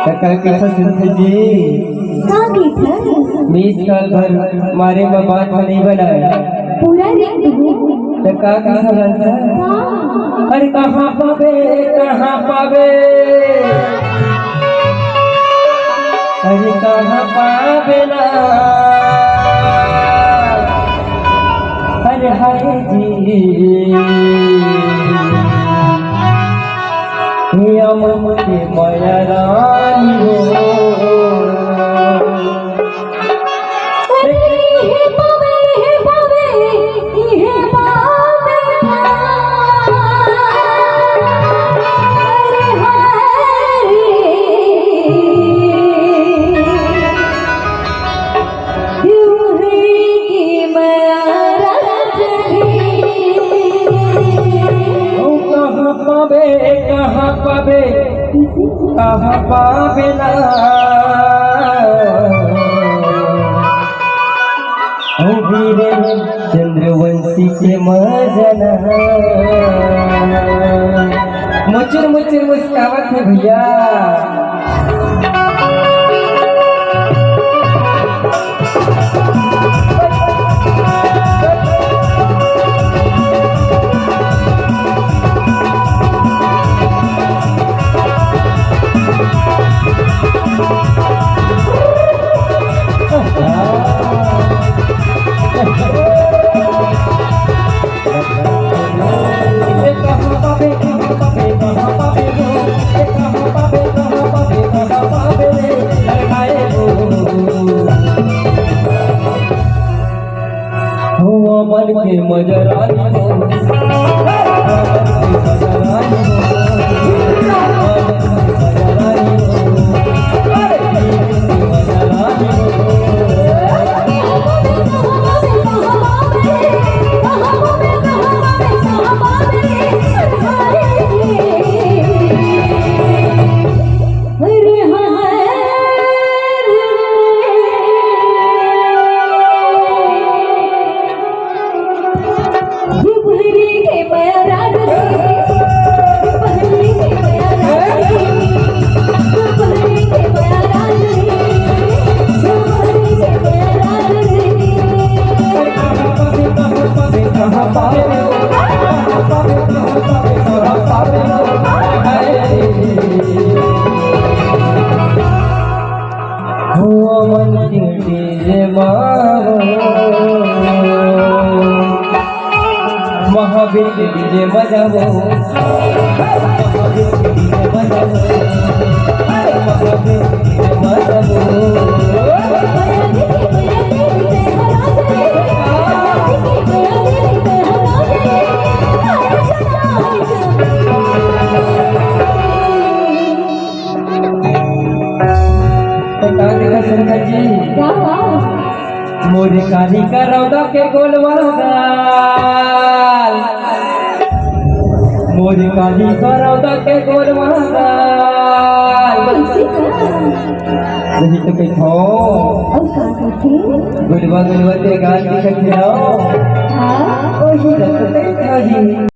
टका के फसल जी बीस साल भर मारे में बात नहीं बनाया पूरा टका का फसल अरे कहाँ पावे अरे कहाँ पावे ना अरे हाय जी अमम के माया रानी हो कहाँ पावे ना वीरे चंद्रवंशी के मजना मुचुर मुचुर मुस्कावत है भैया मन के मजरानी महावीर के डीजे बजाओ महावीर के डीजे बजाओ महावीर के डीजे बजाओ मोरे काली का रौदा के गोलवा मोरे काली का रौदा के गोलवा नहीं तो कहीं हो गुलवा गुलवा ते गाल दिखत हो हां ओही